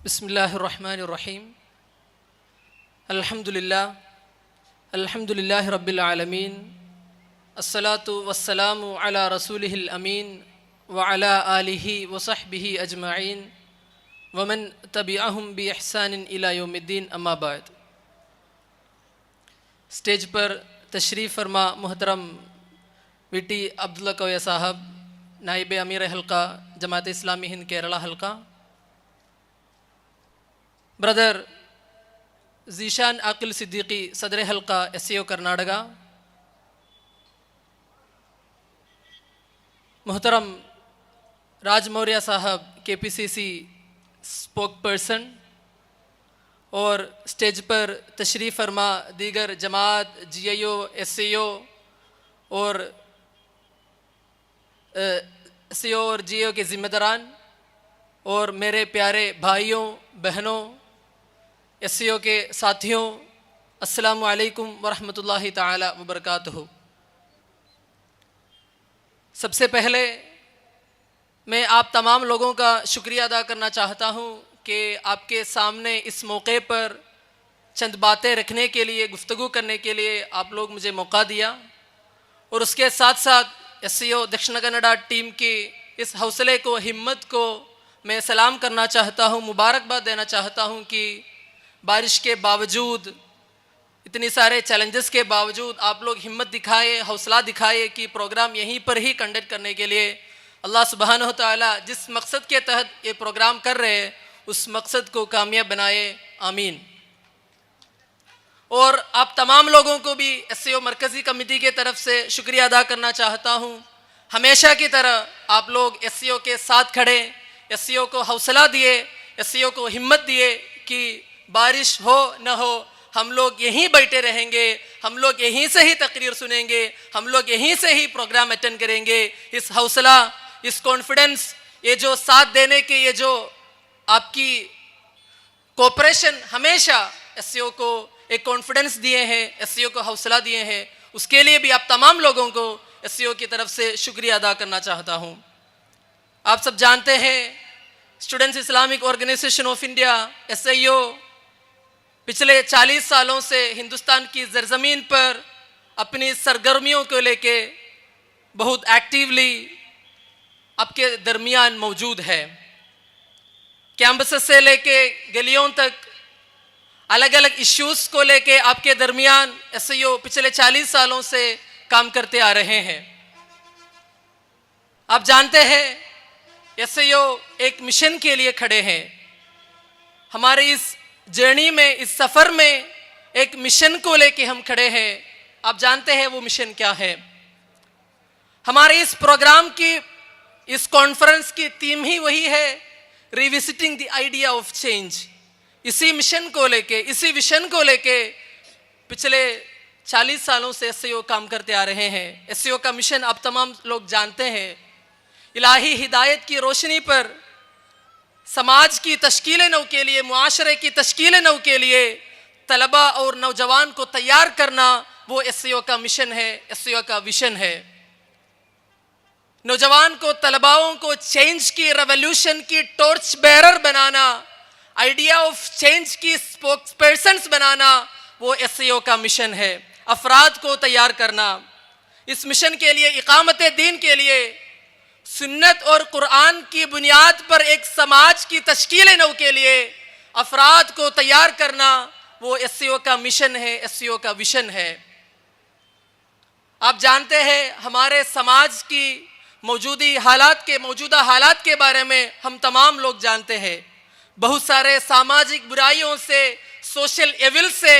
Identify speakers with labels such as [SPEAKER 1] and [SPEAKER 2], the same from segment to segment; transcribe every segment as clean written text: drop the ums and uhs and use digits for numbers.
[SPEAKER 1] بسم اللہ الرحمن الرحیم الحمد للہ رب العالمین الصلاة والسلام علی رسولہ الامین وعلی آلہ وصحبہ اجمعین ومن تبعہم بإحسان الی یوم الدین اما بعد۔ اسٹیج پر تشریف فرما محترم وی ٹی عبداللہ کویہ صاحب، نائب امیر حلقہ جماعت اسلامی ہند کیرلا حلقہ، برادر ذیشان عاقل صدیقی صدر حلقہ SCO کرناٹکا، محترم راج موریہ صاحب KPCC اسپوک پرسن، اور اسٹیج پر تشریف فرما دیگر جماعت GIO SCO اور SCO اور GIO کے ذمہ داران، اور میرے پیارے بھائیوں بہنوں SCO کے ساتھیوں، السلام علیکم ورحمۃ اللہ تعالی وبرکاتہ۔ سب سے پہلے میں آپ تمام لوگوں کا شکریہ ادا کرنا چاہتا ہوں کہ آپ کے سامنے اس موقع پر چند باتیں رکھنے کے لیے، گفتگو کرنے کے لیے آپ لوگ مجھے موقع دیا، اور اس کے ساتھ ساتھ SCO دکشن کنڈا ٹیم کی اس حوصلے کو، ہمت کو میں سلام کرنا چاہتا ہوں، مبارکباد دینا چاہتا ہوں کہ بارش کے باوجود، اتنی سارے چیلنجز کے باوجود آپ لوگ ہمت دکھائے، حوصلہ دکھائے کہ پروگرام یہیں پر ہی کنڈکٹ کرنے کے لیے اللہ سبحانہ و تعالیٰ جس مقصد کے تحت یہ پروگرام کر رہے ہیں اس مقصد کو کامیاب بنائے، آمین۔ اور آپ تمام لوگوں کو بھی SCO مرکزی کمیٹی کے طرف سے شکریہ ادا کرنا چاہتا ہوں، ہمیشہ کی طرح آپ لوگ SCO کے ساتھ کھڑے، SCO کو حوصلہ دیے، SCO کو ہمت دیے کہ بارش ہو نہ ہو ہم لوگ یہیں بیٹھے رہیں گے، ہم لوگ یہیں سے ہی تقریر سنیں گے، ہم لوگ یہیں سے ہی پروگرام اٹینڈ کریں گے۔ اس حوصلہ، اس کانفیڈنس، یہ جو ساتھ دینے کے، یہ جو آپ کی کوپریشن، ہمیشہ SCO کو ایک کانفیڈنس دیے ہیں، SCO کو حوصلہ دیے ہیں، اس کے لیے بھی آپ تمام لوگوں کو SCO کی طرف سے شکریہ ادا کرنا چاہتا ہوں۔ آپ سب جانتے ہیں students Islamic organization of India SIO پچھلے 40 سالوں سے ہندوستان کی زرزمین پر اپنی سرگرمیوں کو لے کے بہت ایکٹیولی آپ کے درمیان موجود ہے۔ کیمپس سے لے کے گلیوں تک الگ الگ ایشوز کو لے کے آپ کے درمیان SIO پچھلے 40 سالوں سے کام کرتے آ رہے ہیں۔ آپ جانتے ہیں SIO ایک مشن کے لیے کھڑے ہیں۔ ہمارے اس جرنی میں، اس سفر میں ایک مشن کو لے کے ہم کھڑے ہیں۔ آپ جانتے ہیں وہ مشن کیا ہے؟ ہمارے اس پروگرام کی، اس کانفرنس کی تھیم ہی وہی ہے، revisiting the idea of change. اسی مشن کو لے کے، اسی ویژن کو لے کے پچھلے 40 سالوں سے SIO کام کرتے آ رہے ہیں۔ SIO کا مشن آپ تمام لوگ جانتے ہیں، الہی ہدایت کی روشنی پر سماج کی تشکیل نو کے لیے، معاشرے کی تشکیل نو کے لیے طلباء اور نوجوان کو تیار کرنا، وہ SIO کا مشن ہے، SIO کا ویژن ہے۔ نوجوان کو، طلباؤں کو چینج کی، ریولوشن کی torch bearer banana, idea of change کی اسپوکس پرسنز بنانا، وہ SIO کا مشن ہے۔ افراد کو تیار کرنا، اس مشن کے لیے، اقامت دین کے لیے، سنت اور قرآن کی بنیاد پر ایک سماج کی تشکیل نو کے لیے افراد کو تیار کرنا، وہ SIO کا مشن ہے، SIO کا ویژن ہے۔ آپ جانتے ہیں ہمارے سماج کی موجودہ حالات کے بارے میں ہم تمام لوگ جانتے ہیں۔ بہت سارے سماجک برائیوں سے، سوشل ایول سے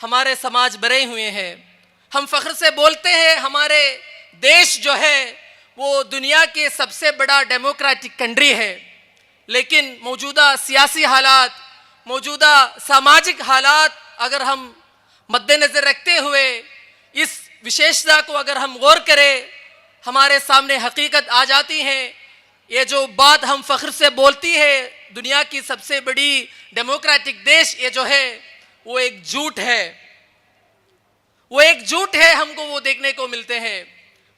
[SPEAKER 1] ہمارے سماج بھرے ہوئے ہیں۔ ہم فخر سے بولتے ہیں ہمارے دیش جو ہے وہ دنیا کے سب سے بڑا ڈیموکریٹک کنٹری ہے، لیکن موجودہ سیاسی حالات، موجودہ سماجک حالات اگر ہم مد نظر رکھتے ہوئے اس وشیشتا کو اگر ہم غور کریں، ہمارے سامنے حقیقت آ جاتی ہے۔ یہ جو بات ہم فخر سے بولتی ہے دنیا کی سب سے بڑی ڈیموکریٹک دیش، یہ جو ہے وہ ایک جھوٹ ہے، وہ ایک جھوٹ ہے، ہم کو وہ دیکھنے کو ملتے ہیں۔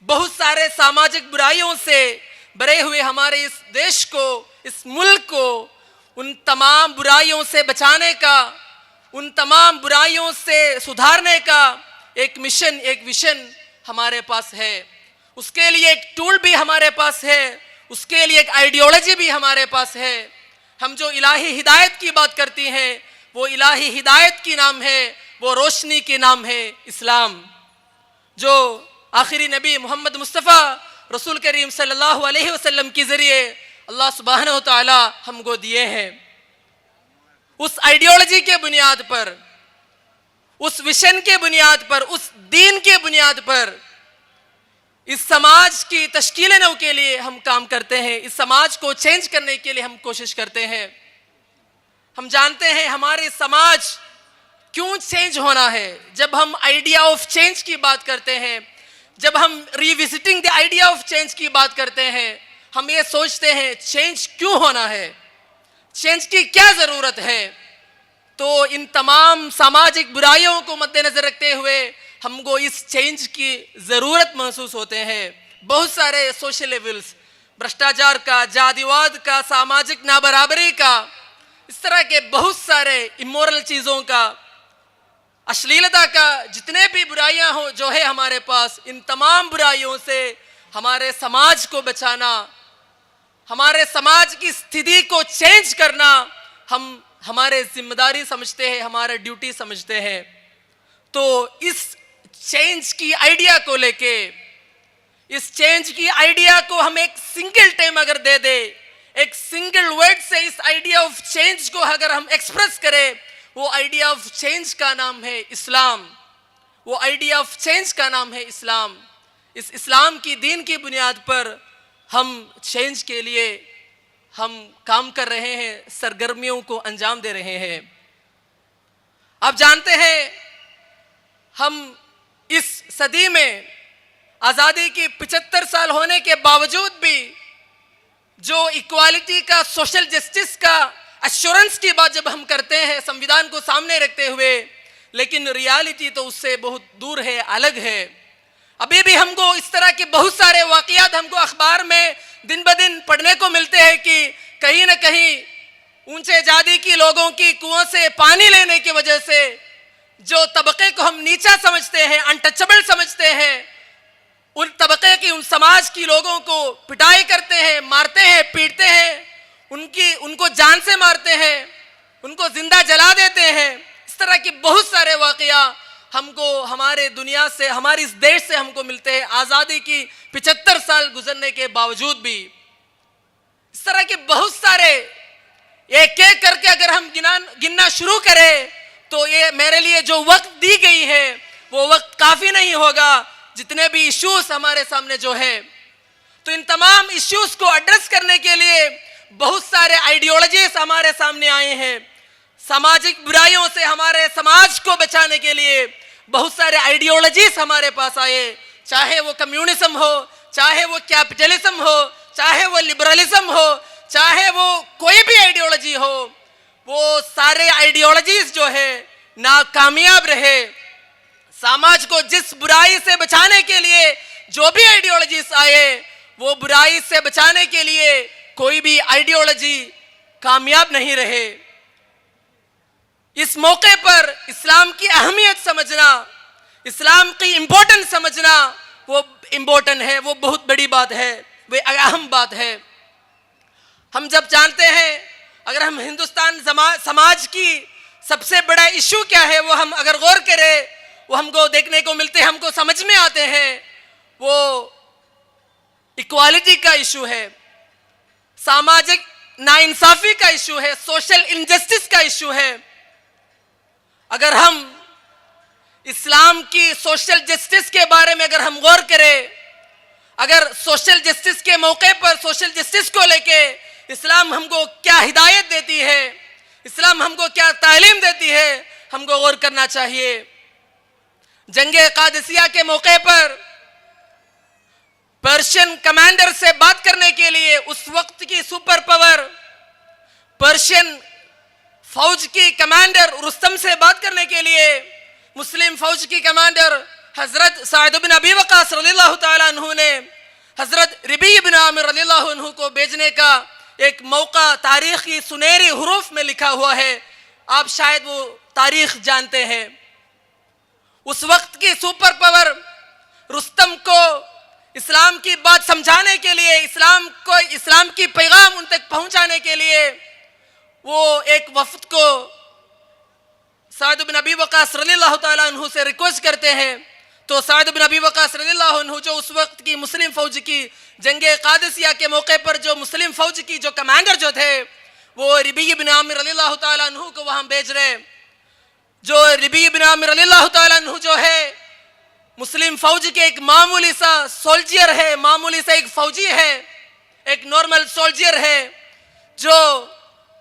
[SPEAKER 1] بہت سارے سماجک برائیوں سے بھرے ہوئے ہمارے اس دیش کو، اس ملک کو ان تمام برائیوں سے بچانے کا، ان تمام برائیوں سے سدھارنے کا ایک مشن، ایک ویژن ہمارے پاس ہے. اس کے لیے ایک ٹول بھی ہمارے پاس ہے، اس کے لیے ایک آئیڈیالوجی بھی ہمارے پاس ہے. ہم جو الہی ہدایت کی بات کرتی ہیں وہ الہی ہدایت کی نام ہے، وہ روشنی کی نام ہے اسلام، جو آخری نبی محمد مصطفیٰ رسول کریم صلی اللہ علیہ وسلم کے ذریعے اللہ سبحانہ و تعالی ہم کو دیے ہیں. اس آئیڈیالوجی کے بنیاد پر، اس ویژن کے بنیاد پر، اس دین کے بنیاد پر اس سماج کی تشکیل نو کے لیے ہم کام کرتے ہیں، اس سماج کو چینج کرنے کے لیے ہم کوشش کرتے ہیں. ہم جانتے ہیں ہمارے سماج کیوں چینج ہونا ہے. جب ہم آئیڈیا آف چینج کی بات کرتے ہیں، جب ہم revisiting the idea of change کی بات کرتے ہیں، ہم یہ سوچتے ہیں چینج کیوں ہونا ہے، چینج کی کیا ضرورت ہے. تو ان تمام سماجک برائیوں کو مد نظر رکھتے ہوئے ہم کو اس چینج کی ضرورت محسوس ہوتے ہیں. بہت سارے سوشل ایولز، بھرشٹاچار کا، جاتیواد کا، سماجک نابرابری کا، اس طرح کے بہت سارے امورل چیزوں کا، اشلیلتا کا، جتنے بھی برائیاں ہوں جو ہے ہمارے پاس، ان تمام برائیوں سے ہمارے سماج کو بچانا، ہمارے سماج کی استھتی کو چینج کرنا ہم ہمارے ذمہ داری سمجھتے ہیں، ہمارا ڈیوٹی سمجھتے ہیں. تو اس چینج کی آئیڈیا کو لے کے، اس چینج کی آئیڈیا کو ہم ایک سنگل ٹائم اگر دے دے، ایک سنگل ورڈ سے اس آئیڈیا آف چینج کو اگر ہم ایکسپریس کریں، وہ آئیڈیا آف چینج کا نام ہے اسلام. وہ آئیڈیا آف چینج کا نام ہے اسلام. اس اسلام کی دین کی بنیاد پر ہم چینج کے لیے ہم کام کر رہے ہیں، سرگرمیوں کو انجام دے رہے ہیں. آپ جانتے ہیں ہم اس صدی میں آزادی کی 75 سال ہونے کے باوجود بھی جو ایکوالٹی کا، سوشل جسٹس کا ایشورنس کی بات جب ہم کرتے ہیں سمویدھان کو سامنے رکھتے ہوئے، لیکن ریالٹی تو اس سے بہت دور ہے، الگ ہے. ابھی بھی ہم کو اس طرح کے بہت سارے واقعات ہم کو اخبار میں دن بدن پڑھنے کو ملتے ہیں کہ کہیں نہ کہیں اونچے جاتی کی لوگوں کی کنویں سے پانی لینے کی وجہ سے جو طبقے کو ہم نیچا سمجھتے ہیں، انٹچبل سمجھتے ہیں، ان طبقے کی، ان سماج کی لوگوں کو پٹائی کرتے ہیں، مارتے ہیں، پیٹتے ہیں، ان کو جان سے مارتے ہیں، ان کو زندہ جلا دیتے ہیں. اس طرح کے بہت سارے واقعہ ہم کو ہمارے دنیا سے، ہماری اس دیش سے ہم کو ملتے ہیں آزادی کی 75 سال گزرنے کے باوجود بھی. اس طرح کے بہت سارے ایک ایک کر کے اگر ہم گننا شروع کریں تو یہ میرے لیے جو وقت دی گئی ہے وہ وقت کافی نہیں ہوگا. جتنے بھی ایشوز ہمارے سامنے جو ہے، تو ان تمام ایشوز کو ایڈریس کرنے کے لیے بہت سارے آئیڈیالوجیز ہمارے سامنے آئے ہیں. سماجک برائیوں سے ہمارے سماج کو بچانے کے لیے بہت سارے آئیڈیالوجیز ہمارے پاس آئے، چاہے وہ کمیونزم ہو، چاہے وہ کیپٹلزم ہو، چاہے وہ لبرلزم ہو، چاہے وہ کوئی بھی آئیڈیالوجی ہو. وہ سارے آئیڈیالوجیز جو ہے ناکامیاب رہے. سماج کو جس برائی سے بچانے کے لیے جو بھی آئیڈیالوجیز آئے، وہ برائی سے بچانے کے لیے کوئی بھی آئیڈیالوجی کامیاب نہیں رہے. اس موقع پر اسلام کی اہمیت سمجھنا، اسلام کی امپورٹنس سمجھنا، وہ امپورٹنٹ ہے، وہ بہت بڑی بات ہے، وہ اہم بات ہے. ہم جب جانتے ہیں، اگر ہم ہندوستان سماج کی سب سے بڑا ایشو کیا ہے، وہ ہم اگر غور کریں، وہ ہم کو دیکھنے کو ملتے ہیں، ہم کو سمجھ میں آتے ہیں، وہ ایکوالٹی کا ایشو ہے، سماجک ناانصافی کا ایشو ہے، سوشل انجسٹس کا ایشو ہے. اگر ہم اسلام کی سوشل جسٹس کے بارے میں اگر ہم غور کریں، اگر سوشل جسٹس کے موقع پر سوشل جسٹس کو لے کے اسلام ہم کو کیا ہدایت دیتی ہے، اسلام ہم کو کیا تعلیم دیتی ہے، ہم کو غور کرنا چاہیے. جنگ قادسیہ کے موقع پر پرشین کمانڈر سے بات کرنے کے لیے اس وقت کی سپر پاور پرشین فوج کی کمانڈر رستم سے بات کرنے کے لیے مسلم فوج کی کمانڈر حضرت سعد بن ابی وقاص رضی اللہ تعالیٰ عنہ نے حضرت ربیع بن عامر رضی اللہ عنہ کو بھیجنے کا ایک موقع تاریخ کی سنہری حروف میں لکھا ہوا ہے. آپ شاید وہ تاریخ جانتے ہیں. اس وقت کی سپر پاور رستم کو اسلام کی بات سمجھانے کے لیے، اسلام کی پیغام ان تک پہنچانے کے لیے وہ ایک وفد کو سعد بن ابی وقاص رضی اللہ تعالیٰ عنہ سے ریکویسٹ کرتے ہیں. تو سعد بن ابی وقاص رضی اللہ عنہ جو اس وقت کی مسلم فوج کی جنگ قادسیہ کے موقع پر جو مسلم فوج کی جو کمانڈر جو تھے وہ ربیع بن عامر رضی اللہ تعالیٰ عنہ کو وہاں بھیج رہے. جو ربیع بن عامر رضی اللہ تعالیٰ عنہ جو ہے مسلم فوج کے ایک معمولی سا سولجر ہے، معمولی سا ایک فوجی ہے، ایک نارمل سولجر ہے جو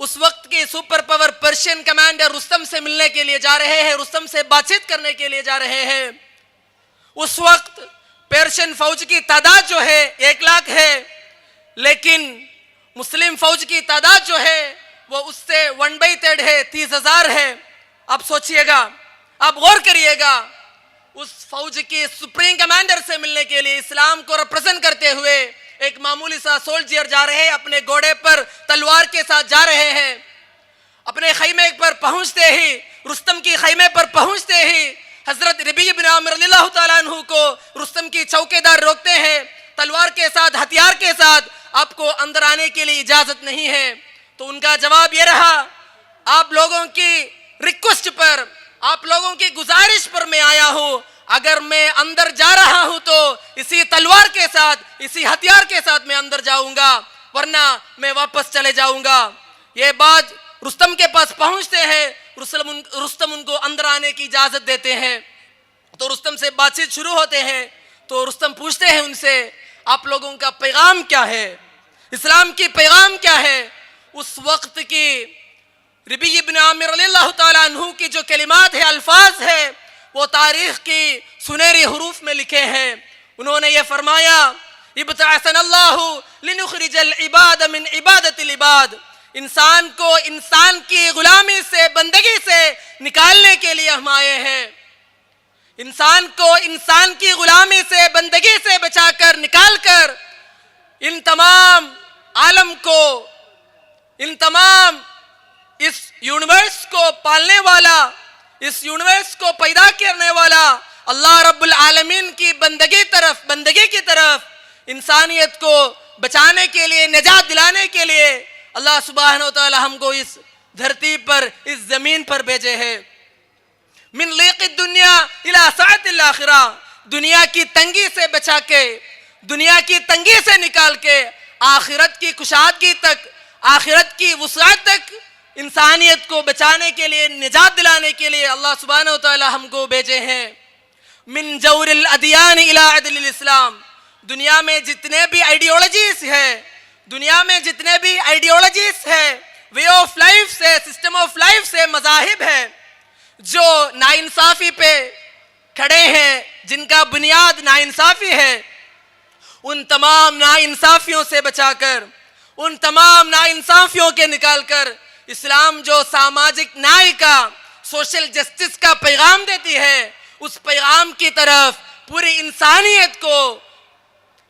[SPEAKER 1] اس وقت کی super power Persian commander Rustam سے ملنے کے لیے جا رہے ہیں، رستم سے بات چیت کرنے کے لیے جا رہے ہیں. اس وقت پرشین فوج کی تعداد جو ہے 1 لاکھ ہے، لیکن مسلم فوج کی تعداد جو ہے وہ اس سے 1/3 ہے، 30,000 ہے. اب سوچئے گا، اب غور کریے گا، اس فوج کی سپریم کمانڈر سے ملنے کے لیے اسلام کو ریپرزینٹ کرتے ہوئے ایک معمولی سا سولجر جا رہے ہیں، اپنے گھوڑے پر تلوار کے ساتھ جا رہے ہیں. اپنے خیمے پر پہنچتے ہی، رستم کی خیمے پر پہنچتے ہی حضرت ربیع بن عامر رضی اللہ تعالیٰ عنہ کو رستم کی چوکیدار روکتے ہیں تلوار کے ساتھ، ہتھیار کے ساتھ. آپ کو اندر آنے کے لیے اجازت نہیں ہے. تو ان کا جواب یہ رہا، آپ لوگوں کی ریکویسٹ پر، آپ لوگوں کی گزارش پر میں آیا ہوں. اگر میں اندر جا رہا ہوں تو اسی تلوار کے ساتھ، اسی ہتھیار کے ساتھ میں اندر جاؤں گا، ورنہ میں واپس چلے جاؤں گا. یہ بات رستم کے پاس پہنچتے ہیں، رستم ان کو اندر آنے کی اجازت دیتے ہیں. تو رستم سے بات چیت شروع ہوتے ہیں. تو رستم پوچھتے ہیں ان سے، آپ لوگوں کا پیغام کیا ہے؟ اسلام کی پیغام کیا ہے؟ اس وقت کی ربیع بن عامر رضی اللہ تعالیٰ عنہ کی جو کلمات ہے، الفاظ ہے، وہ تاریخ کی سنہری حروف میں لکھے ہیں. انہوں نے یہ فرمایا، ابتعثنا اللہ لنخرج العباد من عبادت العباد. انسان کو انسان کی غلامی سے، بندگی سے نکالنے کے لیے ہم آئے ہیں. انسان کو انسان کی غلامی سے، بندگی سے بچا کر، نکال کر ان تمام عالم کو، ان تمام اس یونیورس کو پالنے والا، اس یونیورس کو پیدا کرنے والا اللہ رب العالمین کی بندگی کی طرف انسانیت کو بچانے کے لیے، نجات دلانے کے لیے اللہ سبحانہ وتعالی ہم کو اس دھرتی پر، اس زمین پر بھیجے ہیں. من لیق الدنیا الى سعت الاخرہ. دنیا کی تنگی سے بچا کے، دنیا کی تنگی سے نکال کے آخرت کی کشادگی تک، آخرت کی وسعت تک انسانیت کو بچانے کے لیے، نجات دلانے کے لیے اللہ سبحانہ وتعالی ہم کو بھیجے ہیں. من جور الادیان الى عدل الاسلام. دنیا میں جتنے بھی آئیڈیالوجیز ہیں، دنیا میں جتنے بھی آئیڈیالوجیز ہیں، وے آف لائف سے، سسٹم آف لائف سے، مذاہب ہیں جو ناانصافی پہ کھڑے ہیں، جن کا بنیاد ناانصافی ہے، ان تمام ناانصافیوں سے بچا کر، ان تمام ناانصافیوں کے نکال کر اسلام جو ساماجک نیائے کا، سوشل جسٹس کا پیغام دیتی ہے، اس پیغام کی طرف پوری انسانیت کو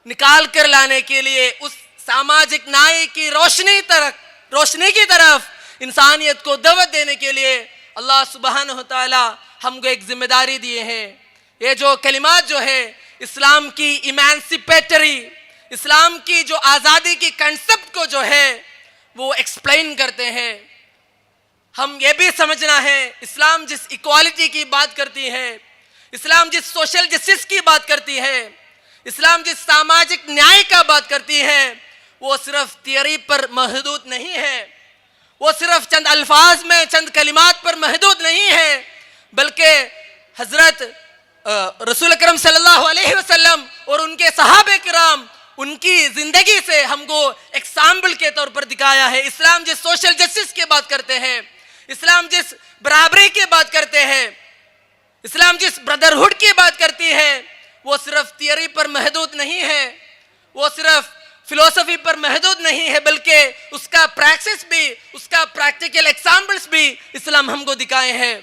[SPEAKER 1] نکال کر لانے کے لیے، اس ساماجک نیائے کی روشنی کی طرف انسانیت کو دعوت دینے کے لیے اللہ سبحانہ وتعالی ہم کو ایک ذمہ داری دیے ہیں. یہ جو کلمات جو ہے اسلام کی ایمانسیپیٹری، اسلام کی جو آزادی کی کنسپٹ کو جو ہے وہ ایکسپلین کرتے ہیں. ہم یہ بھی سمجھنا ہے، اسلام جس ایکوالٹی کی بات کرتی ہے، اسلام جس سوشل جسٹس کی بات کرتی ہے، اسلام جس ساماجک نیائے کا بات کرتی ہے، وہ صرف تھیوری پر محدود نہیں ہے، وہ صرف چند الفاظ میں، چند کلمات پر محدود نہیں ہے، بلکہ حضرت رسول اکرم صلی اللہ علیہ وسلم اور ان کے صحابہ کرام، ان کی زندگی سے ہم کو ایگزامپل کے طور پر دکھایا ہے. اسلام جس سوشل جسٹس کی بات کرتے ہیں، اسلام جس برابری کی بات کرتے ہیں، اسلام جس بردرہڈ کی بات کرتی ہے، وہ صرف تھیوری پر محدود نہیں ہے، وہ صرف فلسفی پر محدود نہیں ہے، بلکہ اس کا پریکٹس بھی، اس کا پریکٹیکل ایگزامپلس بھی اسلام ہم کو دکھائے ہیں.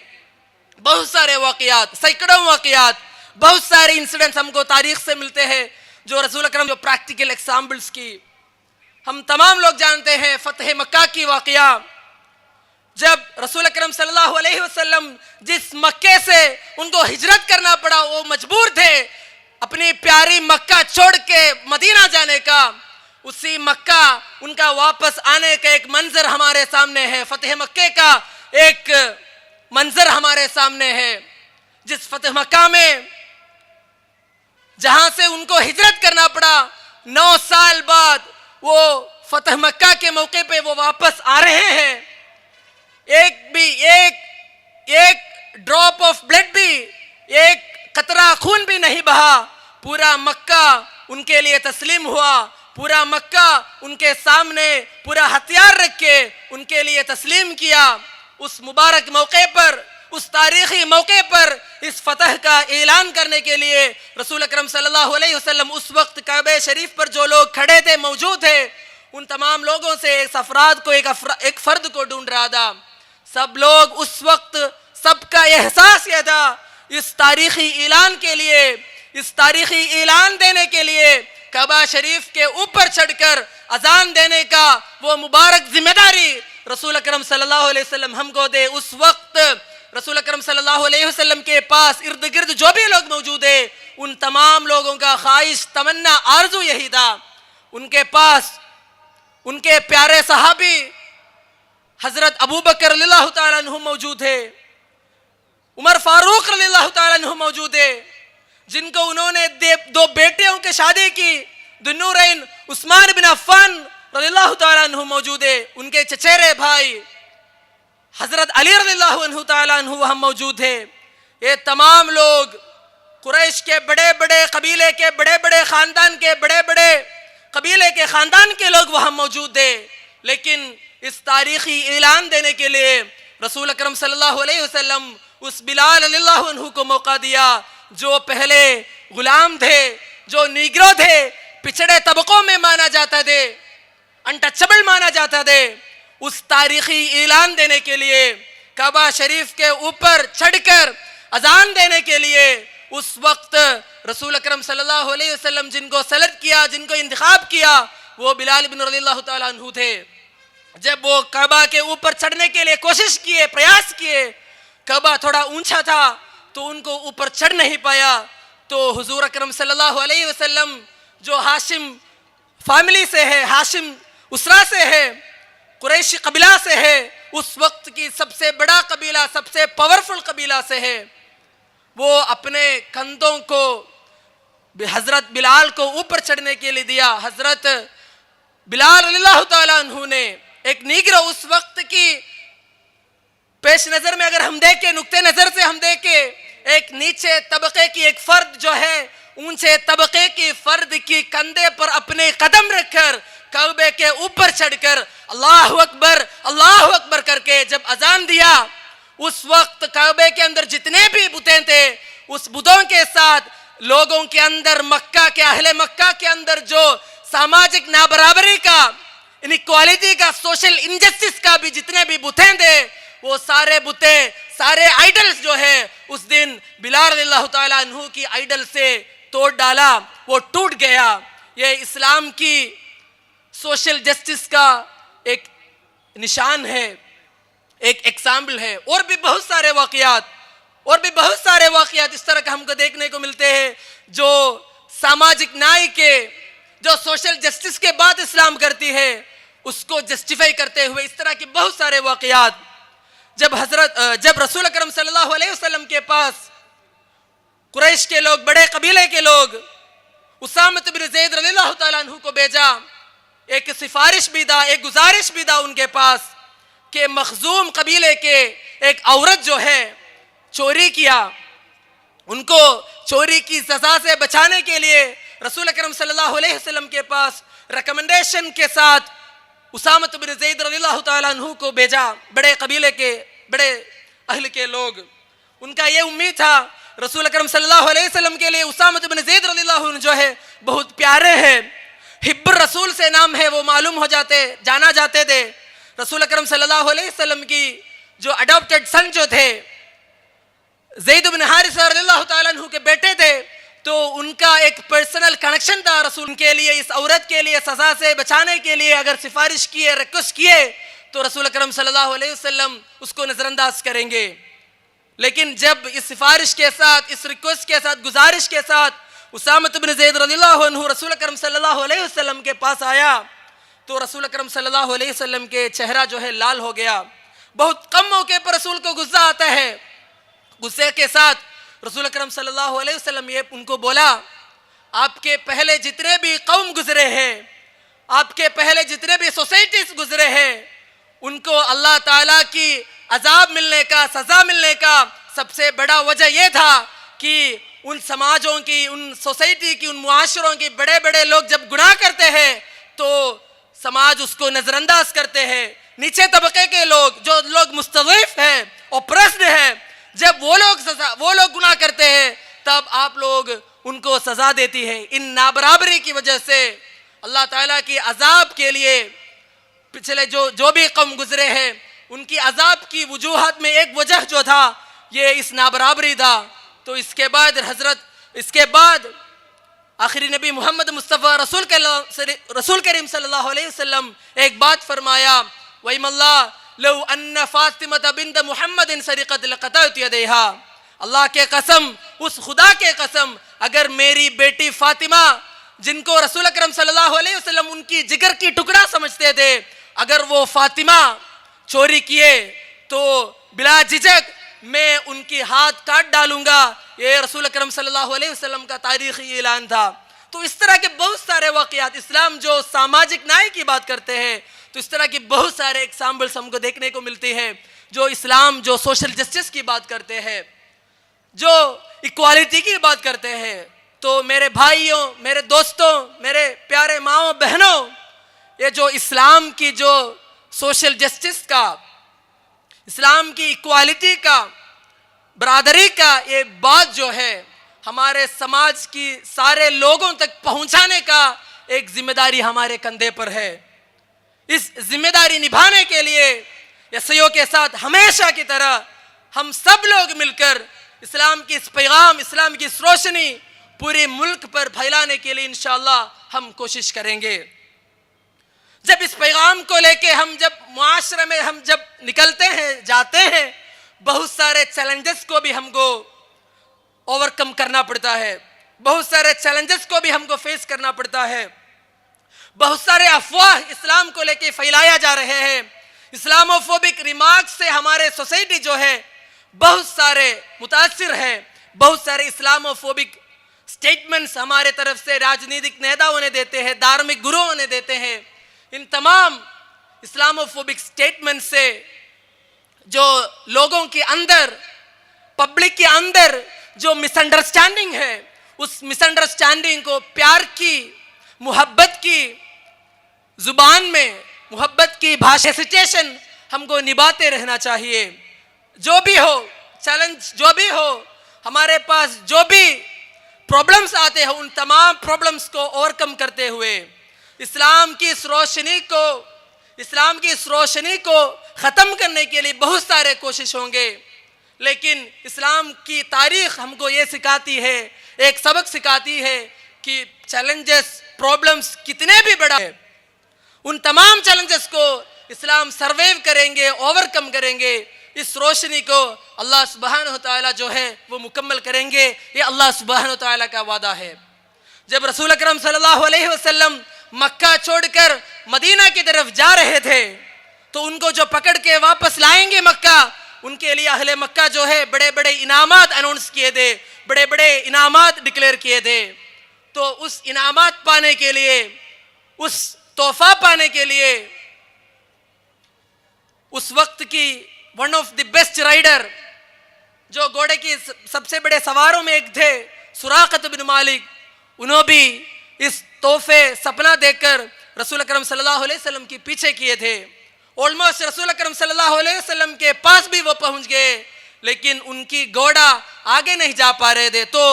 [SPEAKER 1] بہت سارے واقعات، سینکڑوں واقعات، بہت سارے انسیڈنٹس ہم کو تاریخ سے ملتے ہیں جو رسول اکرم جو پریکٹیکل ایگزامپلس کی. ہم تمام لوگ جانتے ہیں فتح مکہ کی واقعہ. جب رسول اکرم صلی اللہ علیہ وسلم جس مکے سے ان کو ہجرت کرنا پڑا، وہ مجبور تھے اپنی پیاری مکہ چھوڑ کے مدینہ جانے کا. اسی مکہ ان کا واپس آنے کا ایک منظر ہمارے سامنے ہے. فتح مکے کا ایک منظر ہمارے سامنے ہے. جس فتح مکہ میں جہاں سے ان کو ہجرت کرنا پڑا، 9 سال بعد وہ فتح مکہ کے موقع پہ وہ واپس آ رہے ہیں. ایک ڈراپ آف بلڈ بھی، ایک قطرہ خون بھی نہیں بہا. پورا مکہ ان کے لیے تسلیم ہوا. پورا مکہ ان کے سامنے پورا ہتھیار رکھ کے ان کے لیے تسلیم کیا. اس مبارک موقع پر، اس تاریخی موقع پر اس فتح کا اعلان کرنے کے لیے رسول اکرم صلی اللہ علیہ وسلم اس وقت کعبہ شریف پر جو لوگ کھڑے تھے، موجود تھے، ان تمام لوگوں سے اس افراد کو ایک فرد کو ڈھونڈ رہا تھا. سب لوگ اس وقت، سب کا احساس یہ تھا، اس تاریخی اعلان کے لیے، اس تاریخی اعلان دینے کے لیے کعبہ شریف کے اوپر چڑھ کر اذان دینے کا وہ مبارک ذمہ داری رسول اکرم صلی اللہ علیہ وسلم ہم کو دے. اس وقت رسول اکرم صلی اللہ علیہ وسلم کے پاس ارد گرد جو بھی لوگ موجود ہیں، ان تمام لوگوں کا خواہش، تمنا، آرزو یہی تھا. ان کے پاس ان کے پیارے صحابی حضرت ابو بکر رضی اللہ تعالیٰ عنہ موجود ہے، عمر فاروق رضی اللہ تعالیٰ عنہ موجود ہے، جن کو انہوں نے 2 بیٹیوں کے شادی کی. ذوالنورین عثمان بن عفان رضی اللہ تعالیٰ عنہ موجود ہے. ان کے چچیرے بھائی حضرت علی رضی اللہ عنہ تعالیٰ عنہ وہاں موجود ہے. یہ تمام لوگ قریش کے بڑے بڑے قبیلے کے، بڑے بڑے خاندان کے، بڑے بڑے قبیلے کے خاندان کے لوگ وہاں موجود ہیں. لیکن اس تاریخی اعلان دینے کے لیے رسول اکرم صلی اللہ علیہ وسلم اس بلال رضی اللہ عنہ کو موقع دیا، جو پہلے غلام تھے، جو نیگرو تھے، پچھڑے طبقوں میں مانا جاتا تھے، انٹچبل مانا جاتا تھے. اس تاریخی اعلان دینے کے لیے کعبہ شریف کے اوپر چڑھ کر اذان دینے کے لیے اس وقت رسول اکرم صلی اللہ علیہ وسلم جن کو سلیکٹ کیا، جن کو انتخاب کیا، وہ بلال بن رضی اللہ تعالیٰ عنہ تھے. جب وہ کعبہ کے اوپر چڑھنے کے لیے کوشش کیے، پریاس کیے، کعبہ تھوڑا اونچا تھا تو ان کو اوپر چڑھ نہیں پایا. تو حضور اکرم صلی اللہ علیہ وسلم جو ہاشم فیملی سے ہے، ہاشم اسرہ سے ہے، قریشی قبیلہ سے ہے، اس وقت کی سب سے بڑا قبیلہ، سب سے پاورفل قبیلہ سے ہے، وہ اپنے کندھوں کو حضرت بلال کو اوپر چڑھنے کے لیے دیا. حضرت بلال رضی اللہ تعالیٰ عنہ نے ایک نیگرو اس وقت کی پیش نظر میں اگر ہم دیکھیں، نقطہ نظر سے ہم دیکھیں، ایک نیچے طبقے کی ایک فرد جو ہے، اونچے طبقے کی فرد کی کندھے پر اپنے قدم رکھ کر کعبے کے اوپر چڑھ کر اللہ اکبر کر کے جب اذان دیا، اس وقت کعبے کے اندر جتنے بھی بتیں تھے، اس بتوں کے ساتھ لوگوں کے اندر، مکہ کے اہل مکہ کے اندر جو سماجک نابرابری کا، انیکوالٹی کا، سوشل انجسٹس کا بھی جتنے بھی بتیں تھے، وہ سارے بتیں، سارے آئیڈلز جو ہے اس دن بلال رضی اللہ تعالیٰ عنہ کی آئیڈل سے توڑ ڈالا، وہ ٹوٹ گیا. یہ اسلام کی سوشل جسٹس کا ایک نشان ہے، ایک ایگزامپل ہے. اور بھی بہت سارے واقعات اس طرح کا ہم کو دیکھنے کو ملتے ہیں جو سماجک نیائے کے، جو سوشل جسٹس کے بعد اسلام کرتی ہے، اس کو جسٹیفائی کرتے ہوئے اس طرح کے بہت سارے واقعات. جب رسول اکرم صلی اللہ علیہ وسلم کے پاس قریش کے لوگ، بڑے قبیلے کے لوگ اسامہ بن زید رضی اللہ تعالیٰ عنہ کو بھیجا، ایک سفارش بھی تھا، ایک گزارش بھی تھا ان کے پاس کہ مخزوم قبیلے کے ایک عورت جو ہے چوری کیا، ان کو چوری کی سزا سے بچانے کے لیے رسول اکرم صلی اللہ علیہ وسلم کے پاس ریکمنڈیشن کے ساتھ اسامہ بن زید رضی اللہ تعالیٰ عنہ کو بھیجا. بڑے قبیلے کے، بڑے اہل کے لوگ، ان کا یہ امید تھا رسول اکرم صلی اللہ علیہ وسلم کے لیے اسامہ بن زید رضی اللہ عنہ جو ہے بہت پیارے ہیں، حب الرسول سے نام ہے، وہ معلوم ہو جانا جاتے تھے. رسول اکرم صلی اللہ علیہ وسلم کی جو اڈاپٹڈ سن جو تھے، زید بن حارثہ رضی اللہ تعالیٰ عنہ کے بیٹے تھے، تو ان کا کا ایک پرسنل کنیکشن تھا رسول کے لیے. اس عورت کے لیے سزا سے بچانے کے لیے اگر سفارش کیے, ریکویسٹ کیے, تو رسول اکرم صلی اللہ علیہ وسلم اس کو نظر انداز کریں گے. لیکن جب اس سفارش کے ساتھ, اس ریکویسٹ کے ساتھ, گزارش کے ساتھ اسامہ بن زید رضی اللہ عنہ رسول اکرم صلی اللہ علیہ وسلم کے پاس آیا, تو رسول اکرم صلی اللہ علیہ وسلم کے چہرہ جو ہے لال ہو گیا. بہت کم موقع پر رسول کو غصہ آتا ہے. غصے کے ساتھ رسول اکرم صلی اللہ علیہ وسلم یہ ان کو بولا, آپ کے پہلے جتنے بھی قوم گزرے ہیں, آپ کے پہلے جتنے بھی سوسائٹیز گزرے ہیں, ان کو اللہ تعالیٰ کی عذاب ملنے کا, سزا ملنے کا سب سے بڑا وجہ یہ تھا کہ ان سماجوں کی, ان سوسائٹی کی, ان معاشروں کی بڑے بڑے لوگ جب گناہ کرتے ہیں تو سماج اس کو نظر انداز کرتے ہیں. نیچے طبقے کے لوگ, جو لوگ مستضعف ہیں, اوپریسڈ ہیں, جب وہ لوگ گناہ کرتے ہیں تب آپ لوگ ان کو سزا دیتی ہے. ان نابرابری کی وجہ سے اللہ تعالیٰ کی عذاب کے لیے پچھلے جو بھی قوم گزرے ہیں ان کی عذاب کی وجوہات میں ایک وجہ جو تھا یہ اس نابرابری تھا. تو اس کے بعد آخری نبی محمد مصطفیٰ رسول کریم صلی اللہ علیہ وسلم ایک بات فرمایا, وَإِمَ اللَّهِ لَوْ أَنَّ فَاطِمَةَ بِنْتَ مُحَمَّدٍ سَرِقَتْ لَقَطَعْتُ يَدَيْهَا. اللہ کے قسم, اس خدا کے قسم, اگر میری بیٹی فاطمہ, جن کو رسول اکرم صلی اللہ علیہ وسلم ان کی جگر کی ٹکڑا سمجھتے تھے, اگر وہ فاطمہ چوری کیے تو بلا جھجک میں ان کی ہاتھ کاٹ ڈالوں گا. یہ رسول اکرم صلی اللہ علیہ وسلم کا تاریخی اعلان تھا. تو اس طرح کے بہت سارے واقعات, اسلام جو ساماجک نیای کی بات کرتے ہیں تو اس طرح کی بہت سارے ایگزامپلس ہم کو دیکھنے کو ملتی ہے. جو اسلام جو سوشل جسٹس کی بات کرتے ہیں, جو ایکوالٹی کی بات کرتے ہیں, تو میرے بھائیوں, میرے دوستوں, میرے پیارے ماؤں بہنوں, یہ جو اسلام کی جو سوشل جسٹس کا, اسلام کی ایکوالٹی کا, برادری کا یہ بات جو ہے ہمارے سماج کی سارے لوگوں تک پہنچانے کا ایک ذمہ داری ہمارے کندھے پر ہے. اس ذمہ داری نبھانے کے لیے یسیوں کے ساتھ ہمیشہ کی طرح ہم سب لوگ مل کر اسلام کی اس پیغام, اسلام کی اس روشنی پورے ملک پر پھیلانے کے لیے انشاءاللہ ہم کوشش کریں گے. جب اس پیغام کو لے کے ہم جب معاشرے میں ہم جب نکلتے ہیں, جاتے ہیں, بہت سارے چیلنجز کو بھی ہم کو اوورکم کرنا پڑتا ہے, بہت سارے چیلنجز کو بھی ہم کو فیس کرنا پڑتا ہے. بہت سارے افواہ اسلام کو لے کے پھیلایا جا رہے ہیں. اسلاموفوبک ریمارکس سے ہمارے سوسائٹی جو ہے بہت سارے متاثر ہے. بہت سارے اسلاموفوبک سٹیٹمنٹس ہمارے طرف سے راجنیتک نیتاؤں نے دیتے ہیں, دھارمک گروہوں نے دیتے ہیں. ان تمام اسلاموفوبک سٹیٹمنٹ سے جو لوگوں کے اندر, پبلک کے اندر جو مس انڈرسٹینڈنگ ہے, اس مس انڈرسٹینڈنگ کو پیار کی, محبت کی زبان میں, محبت کی بھاشا سچویشن ہم کو نبھاتے رہنا چاہیے. جو بھی ہو چیلنج, جو بھی ہو ہمارے پاس, جو بھی پرابلمز آتے ہیں, ان تمام پرابلمز کو اوورکم کرتے ہوئے اسلام کی اس روشنی کو ختم کرنے کے لیے بہت سارے کوشش ہوں گے. لیکن اسلام کی تاریخ ہم کو یہ سکھاتی ہے, ایک سبق سکھاتی ہے کہ چیلنجز, پرابلمز کتنے بھی بڑا ہے, ان تمام چیلنجز کو اسلام سرویو کریں گے, اوورکم کریں گے. اس روشنی کو اللہ سبحانہ وتعالی جو ہے وہ مکمل کریں گے, یہ اللہ سبحانہ وتعالی کا وعدہ ہے. جب رسول اکرم صلی اللہ علیہ وسلم مکہ چھوڑ کر مدینہ کی طرف جا رہے تھے تو ان کو جو پکڑ کے واپس لائیں گے مکہ, ان کے لیے اہل مکہ جو ہے بڑے بڑے انعامات اناؤنس کیے تھے, بڑے بڑے انعامات ڈکلیئر کیے تھے. تو اس انعامات پانے کے لیے, اس تحفہ پانے کے لیے اس وقت کی one of the best rider, جو گھوڑے کی سب سے بڑے سواروں میں ایک تھے, سراقۃ بن مالک, انہوں بھی اس تحفے سپنا دیکھ کر رسول اکرم صلی اللہ علیہ وسلم کی پیچھے کیے تھے. آلموسٹ رسول اکرم صلی اللہ علیہ وسلم کے پاس بھی وہ پہنچ گئے, لیکن ان کی گھوڑا آگے نہیں جا پا رہے تھے. تو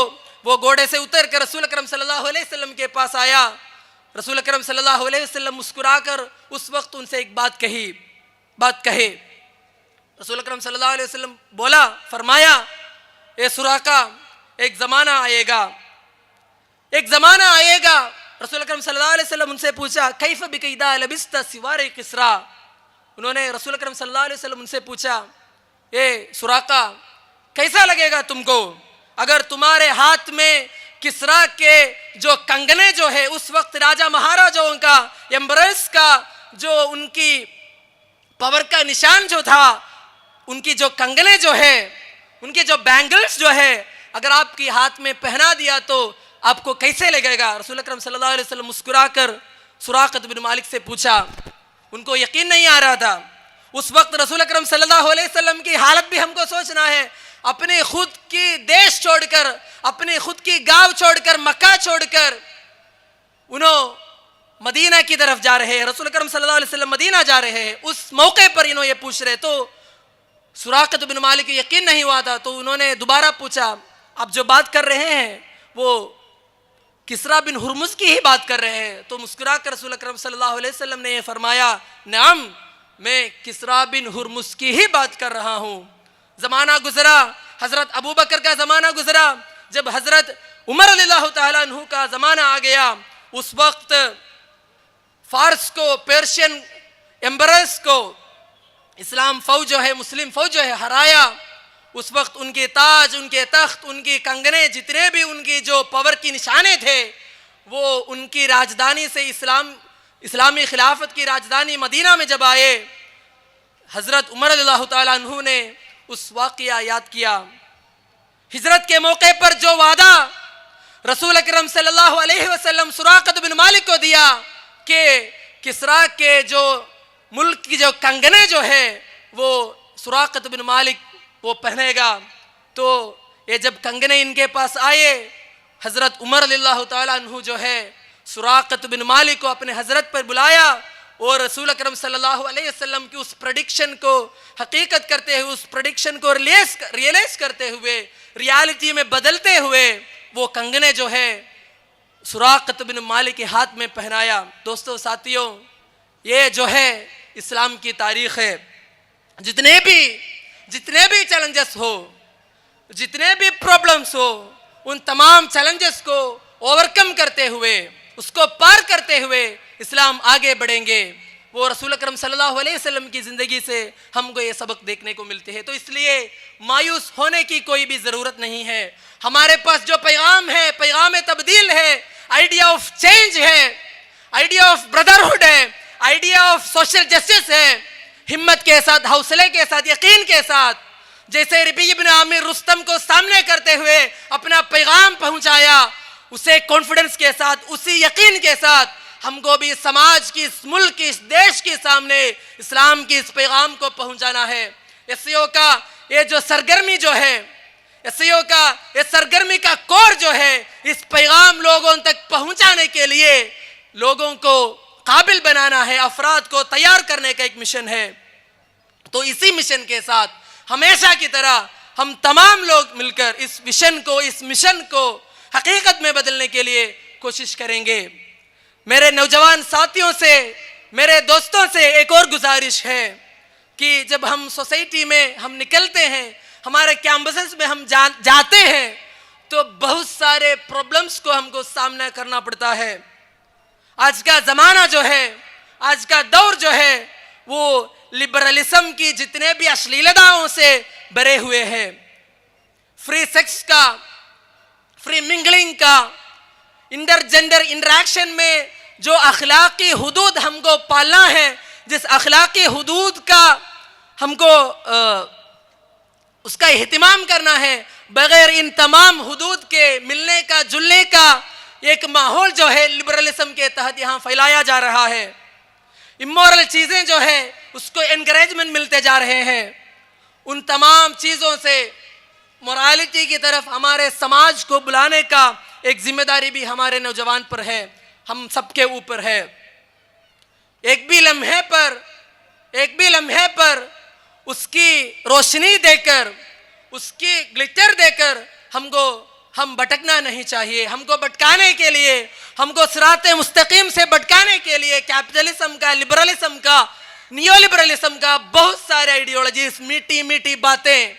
[SPEAKER 1] وہ گھوڑے سے اتر کر رسول اکرم صلی اللہ علیہ وسلم کے پاس آیا. رسول اکرم صلی اللہ علیہ وسلم مسکرا کر اس وقت ان سے ایک بات کہے. رسول اکرم صلی اللہ علیہ وسلم فرمایا, اے سراقہ, ایک زمانہ آئے گا ایک زمانہ آئے گا, رسول اکرم صلی اللہ علیہ وسلم ان سے پوچھا کیف بک اذا لبست سوار کسرا, انہوں نے رسول اکرم صلی اللہ علیہ وسلم ان سے پوچھا اے سراقہ کیسا لگے گا تم کو اگر تمہارے ہاتھ میں کسرا کے جو کنگنے جو ہے, اس وقت راجہ مہاراجوں کا, ایمبرس کا جو ان کی پاور کا نشان جو تھا, ان کی جو کنگنے جو ہے, ان کے جو بینگلز جو ہے, اگر آپ کی ہاتھ میں پہنا دیا تو آپ کو کیسے لگے گا؟ رسول اکرم صلی اللہ علیہ وسلم مسکرا کر سراقۃ بن مالک سے پوچھا. ان کو یقین نہیں آ رہا تھا. اس وقت رسول اکرم صلی اللہ علیہ وسلم کی حالت بھی ہم کو سوچنا ہے. اپنے خود کی دیش چھوڑ کر, اپنی خود کی گاؤں چھوڑ کر, مکہ چھوڑ کر انہوں مدینہ کی طرف جا رہے ہیں. رسول اکرم صلی اللہ علیہ وسلم مدینہ جا رہے ہیں. اس موقع پر انہوں یہ پوچھ رہے, تو سراقۃ بن مالک کو یقین نہیں ہوا تھا. تو انہوں نے دوبارہ پوچھا آپ جو بات کر رہے ہیں وہ کسرا بن ہرمز کی ہی بات کر رہے ہیں؟ تو مسکرا کر رسول اکرم صلی اللہ علیہ وسلم نے یہ فرمایا نعم, میں کسرا بن ہرمز کی ہی بات کر رہا ہوں. زمانہ گزرا, حضرت ابو بکر کا زمانہ گزرا, جب حضرت عمر رضی اللہ تعالیٰ عنہ کا زمانہ آ گیا, اس وقت فارس کو, پیرشین ایمبرس کو اسلام فوج جو ہے, مسلم فوج جو ہے ہرایا. اس وقت ان کے تاج, ان کے تخت, ان کی کنگنے, جتنے بھی ان کی جو پاور کی نشانے تھے, وہ ان کی راجدھانی سے اسلامی خلافت کی راجدھانی مدینہ میں جب آئے, حضرت عمر رضی اللہ تعالیٰ عنہ نے اس واقعہ یاد کیا. ہجرت کے موقع پر جو وعدہ رسول اکرم صلی اللہ علیہ وسلم سراقۃ بن مالک کو دیا کہ کسرا کے جو ملک کی جو کنگنے جو ہے وہ سراقۃ بن مالک وہ پہنے گا, تو یہ جب کنگنے ان کے پاس آئے, حضرت عمر رضی اللہ تعالیٰ عنہ جو ہے سراقۃ بن مالک کو اپنے حضرت پر بلایا, اور رسول اکرم صلی اللہ علیہ وسلم کی اس پریڈکشن کو حقیقت کرتے ہوئے, اس پریڈکشن کو ریئلائز کرتے ہوئے, ریالٹی میں بدلتے ہوئے وہ کنگنے جو ہے سراقۃ بن مالک کے ہاتھ میں پہنایا. دوستو ساتھیوں, یہ جو ہے اسلام کی تاریخ ہے. جتنے بھی چیلنجز ہو, جتنے بھی پرابلمز ہو, ان تمام چیلنجز کو اوورکم کرتے ہوئے, اس کو پار کرتے ہوئے اسلام آگے بڑھیں گے. وہ رسول اکرم صلی اللہ علیہ وسلم کی زندگی سے ہم کو یہ سبق دیکھنے کو ملتے ہیں. تو اس لیے مایوس ہونے کی کوئی بھی ضرورت نہیں ہے. ہمارے پاس جو پیغام ہے, پیغام تبدیل ہے, آئیڈیا آف چینج ہے, آئیڈیا آف بردرہڈ ہے, آئیڈیا آف سوشل جسٹس ہے. ہمت کے ساتھ, حوصلے کے ساتھ, یقین کے ساتھ, جیسے ربیع بن عامر رستم کو سامنے کرتے ہوئے اپنا پیغام پہنچایا, اسے کانفیڈنس کے ساتھ, اسی یقین کے ساتھ ہم کو بھی سماج کی, اس ملک کی, اس دیش کے سامنے اسلام کی اس پیغام کو پہنچانا ہے. SCO کا یہ جو سرگرمی جو ہے, SCO کا یہ سرگرمی کا کور جو ہے, اس پیغام لوگوں تک پہنچانے کے لیے لوگوں کو قابل بنانا ہے, افراد کو تیار کرنے کا ایک مشن ہے. تو اسی مشن کے ساتھ ہمیشہ کی طرح ہم تمام لوگ مل کر اس مشن کو حقیقت میں بدلنے کے لیے کوشش کریں گے. میرے نوجوان ساتھیوں سے, میرے دوستوں سے ایک اور گزارش ہے کہ جب ہم سوسائٹی میں ہم نکلتے ہیں, ہمارے کیمپسز میں ہم جاتے ہیں, تو بہت سارے پرابلمز کو ہم کو سامنا کرنا پڑتا ہے. آج کا زمانہ جو ہے, آج کا دور جو ہے, وہ لبرلزم کی جتنے بھی اشلیلتاؤں سے بھرے ہوئے ہیں. فری سیکس کا, فری منگلنگ کا, انٹر جنڈر انٹریکشن میں جو اخلاقی حدود ہم کو پالنا ہے, جس اخلاقی حدود کا ہم کو اس کا اہتمام کرنا ہے, بغیر ان تمام حدود کے ملنے کا, جلنے کا ایک ماحول جو ہے لبرلزم کے تحت یہاں پھیلایا جا رہا ہے. امورل چیزیں جو ہے اس کو انکریجمنٹ ملتے جا رہے ہیں. ان تمام چیزوں سے مورالٹی کی طرف ہمارے سماج کو بلانے کا ایک ذمہ داری بھی ہمارے نوجوان پر ہے, ہم سب کے اوپر ہے. ایک بھی لمحے پر اس کی روشنی دے کر, اس کی گلٹر دے کر ہم بھٹکنا نہیں چاہیے. ہم کو بھٹکانے کے لیے, ہم کو صراط مستقیم سے بھٹکانے کے لیے کیپٹلزم کا, لبرلزم کا, نیو لبرلزم کا بہت سارے آئیڈیالوجیز, میٹھی میٹھی باتیں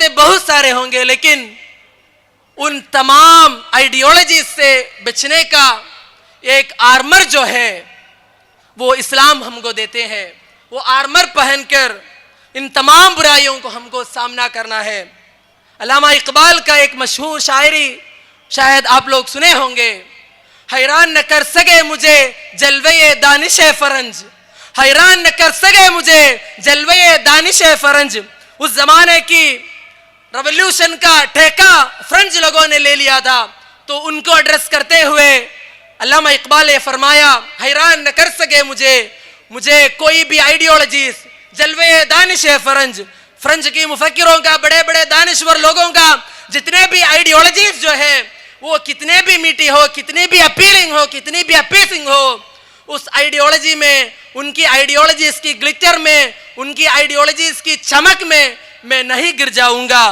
[SPEAKER 1] بہت سارے ہوں گے, لیکن ان تمام آئیڈیالوجی سے بچنے کا ایک آرمر جو ہے وہ اسلام ہم کو دیتے ہیں. وہ آرمر پہن کر ان تمام برائیوں کو ہم کو سامنا کرنا ہے. علامہ اقبال کا ایک مشہور شاعری شاید آپ لوگ سنے ہوں گے. حیران نہ کر سکے مجھے جلوے دانش فرنج، حیران نہ کر سکے مجھے جلوے دانش فرنج. اس زمانے کی ریولیوشن کا ٹھیکہ فرنج لوگوں نے لے لیا تھا، تو ان کو ایڈریس کرتے ہوئے علامہ اقبال نے فرمایا حیران نہ کر سکے مجھے کوئی بھی آئیڈیالوجیز جلوے دانش فرنج. فرنج کی مفکروں کا، بڑے بڑے دانشور لوگوں کا جتنے بھی آئیڈیالوجیز جو ہے وہ کتنے بھی میٹھی ہو، کتنی بھی اپیلنگ ہو، کتنی بھی اپیسنگ ہو، اس آئیڈیالوجی میں، ان کی آئیڈیالوجیز کی گلٹر میں، ان کی آئیڈیالوجیز کی چمک میں نہیں گر جاؤں گا.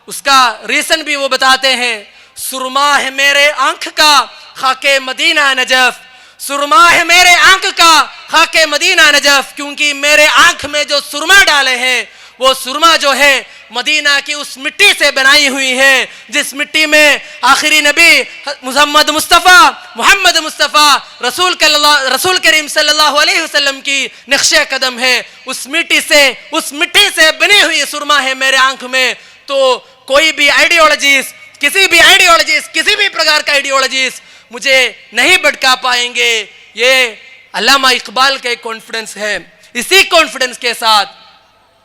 [SPEAKER 1] اس کا ریزن بھی وہ بتاتے ہیں. سرما ہے میرے آنکھ کا خاک مدینہ نجف، سرما ہے میرے آنکھ کا خاک مدینہ نجف، کیونکہ میرے آنکھ میں جو سرما ڈالے ہیں وہ سرما جو ہے مدینہ کی اس مٹی سے بنائی ہوئی ہے جس مٹی میں آخری نبی محمد مصطفیٰ رسول کریم صلی اللہ علیہ وسلم کی نقش قدم ہے. اس مٹی سے بنی ہوئی سرما ہے میرے آنکھ میں. تو کوئی بھی آئیڈیالوجیز، کسی بھی پرکار کا آئیڈیالوجیز مجھے نہیں بھٹکا پائیں گے. یہ علامہ اقبال کا ایک کانفیڈنس ہے. اسی کانفیڈنس کے ساتھ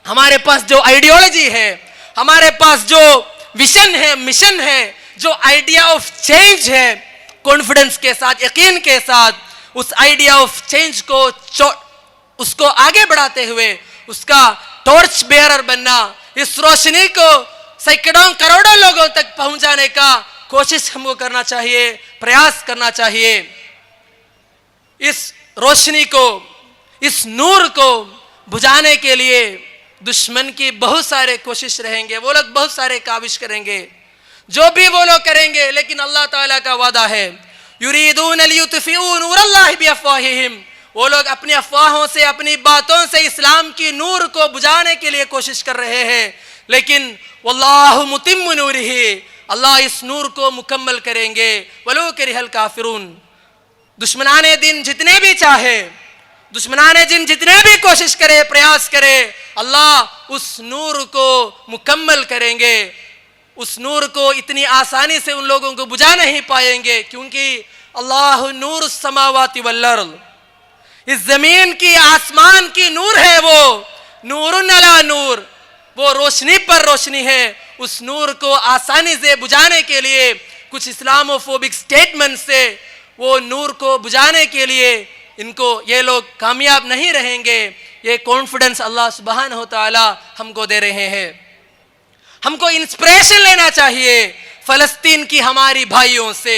[SPEAKER 1] ہمارے پاس جو آئیڈیالوجی ہے، ہمارے پاس جو ویژن ہے، مشن ہے، جو آئیڈیا آف چینج ہے، کانفیڈنس کے ساتھ، یقین کے ساتھ اس آئیڈیا آف چینج کو اس کو آگے بڑھاتے ہوئے اس کا ٹارچ بیئرر بننا، اس روشنی کو سینکڑوں کروڑوں لوگوں تک پہنچانے کا کوشش ہم کو کرنا چاہیے، پریاس کرنا چاہیے. اس روشنی کو، اس نور کو بجھانے کے لیے دشمن کی بہت سارے کوشش رہیں گے. وہ لوگ بہت سارے کاوش کریں گے، جو بھی وہ لوگ کریں گے، لیکن اللہ تعالیٰ کا وعدہ ہے یریدون لیطفئوا نور اللہ بافواہہم. وہ لوگ اپنی افواہوں سے، اپنی باتوں سے اسلام کی نور کو بجھانے کے لیے کوشش کر رہے ہیں، لیکن واللہ متم نورہ، اللہ اس نور کو مکمل کریں گے. ولو کرہ الکافرون. دشمنان دین جتنے بھی چاہے، دشمنان جن جتنے بھی کوشش کرے، پریاس کرے، اللہ اس نور کو مکمل کریں گے. اس نور کو اتنی آسانی سے ان لوگوں کو بجھا نہیں پائیں گے، کیونکہ اللہ نور السماوات والارض، اس زمین کی، آسمان کی نور ہے. وہ نور علی نور، وہ روشنی پر روشنی ہے. اس نور کو آسانی سے بجھانے کے لیے کچھ اسلامو فوبک سٹیٹمنٹ سے وہ نور کو بجھانے کے لیے یہ لوگ کامیاب نہیں رہیں گے. یہ کانفیڈنس اللہ سبحانہ و تعالی ہم کو دے رہے ہیں. ہم کو انسپریشن لینا چاہیے فلسطین کی ہماری بھائیوں سے.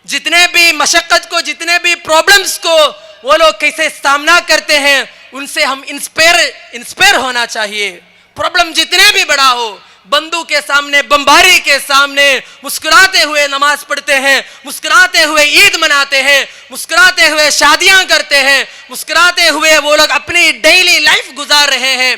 [SPEAKER 1] جتنے بھی مشقت کو، جتنے بھی پرابلمز کو وہ لوگ کیسے سامنا کرتے ہیں، ان سے ہم انسپائر ہونا چاہیے. پرابلم جتنے بھی بڑا ہو، بندوق کے سامنے، بمباری کے سامنے مسکراتے ہوئے نماز پڑھتے ہیں، مسکراتے ہوئے عید مناتے ہیں، مسکراتے ہوئے شادیاں کرتے ہیں، مسکراتے ہوئے وہ لوگ اپنی ڈیلی لائف گزار رہے ہیں.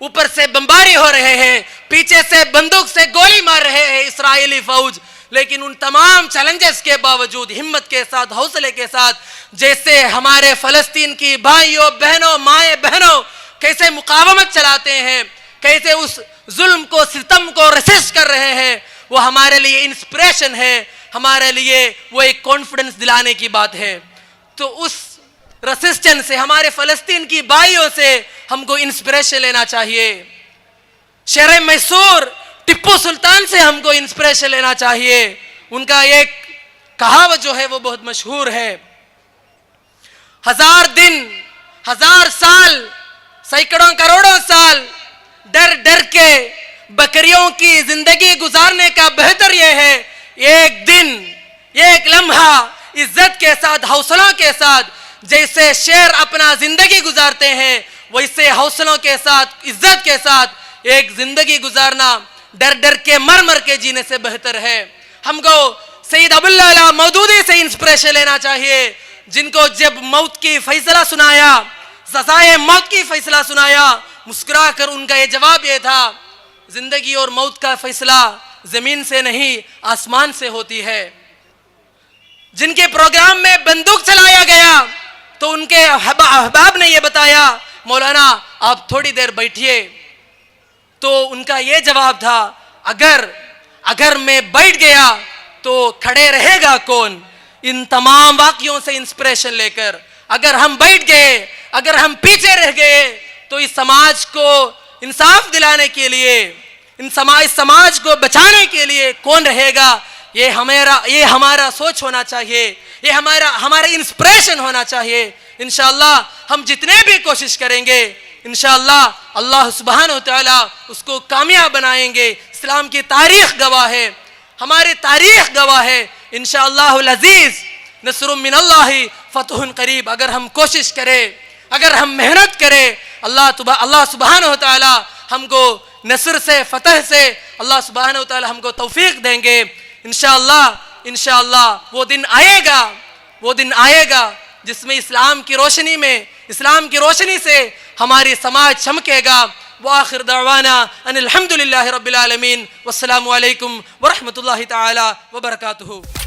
[SPEAKER 1] اوپر سے بمباری ہو رہے ہیں، پیچھے سے بندوق سے گولی مار رہے ہیں اسرائیلی فوج، لیکن ان تمام چیلنجز کے باوجود ہمت کے ساتھ، حوصلے کے ساتھ، جیسے ہمارے فلسطین کی بھائیوں بہنوں، مائیں بہنوں کیسے مقاومت چلاتے ہیں، کیسے اس ظلم کو، ستم کو ریسسٹ کر رہے ہیں، وہ ہمارے لیے انسپریشن ہے، ہمارے لیے وہ ایک کانفیڈنس دلانے کی بات ہے. تو اس ریسسٹنس سے، ہمارے فلسطین کی بھائیوں سے ہم کو انسپریشن لینا چاہیے. شہر میسور ٹپو سلطان سے ہم کو انسپریشن لینا چاہیے. ان کا ایک کہاوت جو ہے وہ بہت مشہور ہے، 1000 دن، 1000 سال، سینکڑوں کروڑوں سال ڈر ڈر کے بکریوں کی زندگی گزارنے کا بہتر یہ ہے ایک دن، ایک لمحہ عزت کے ساتھ، حوصلوں کے ساتھ. جیسے شیر اپنا زندگی گزارتے ہیں، ویسے حوصلوں کے ساتھ، عزت کے ساتھ ایک زندگی گزارنا ڈر ڈر کے، مر مر کے جینے سے بہتر ہے. ہم کو سید ابوالعلا مودودی سے انسپریشن لینا چاہیے، جن کو جب موت کی فیصلہ سنایا، سزائے موت کی فیصلہ سنایا، مسکرا کر ان کا یہ جواب یہ تھا، زندگی اور موت کا فیصلہ زمین سے نہیں آسمان سے ہوتی ہے. جن کے پروگرام میں بندوق چلایا گیا تو ان کے احباب نے یہ بتایا مولانا آپ تھوڑی دیر بیٹھیے. تو ان کا یہ جواب تھا اگر میں بیٹھ گیا تو کھڑے رہے گا کون؟ ان تمام واقعوں سے انسپریشن لے کر اگر ہم بیٹھ گئے، اگر ہم پیچھے رہ گئے تو اس سماج کو انصاف دلانے کے لیے، اس سماج کو بچانے کے لیے کون رہے گا؟ یہ ہمارا سوچ ہونا چاہیے، یہ ہمارا انسپریشن ہونا چاہیے. انشاءاللہ ہم جتنے بھی کوشش کریں گے انشاءاللہ اللہ سبحانہ و تعالی اس کو کامیاب بنائیں گے. اسلام کی تاریخ گواہ ہے، ہماری تاریخ گواہ ہے. انشاءاللہ العزیز نصر من اللہ فتح قریب. اگر ہم کوشش کریں، اگر ہم محنت کریں، اللہ سبحانہ و تعالی ہم کو نصر سے، فتح سے اللہ سبحانہ و تعالی ہم کو توفیق دیں گے. انشاءاللہ وہ دن آئے گا جس میں اسلام کی روشنی سے ہماری سماج چمکے گا. وآخر دعوانا ان الحمدللہ رب العالمین والسلام علیکم ورحمۃ اللہ تعالی وبرکاتہ.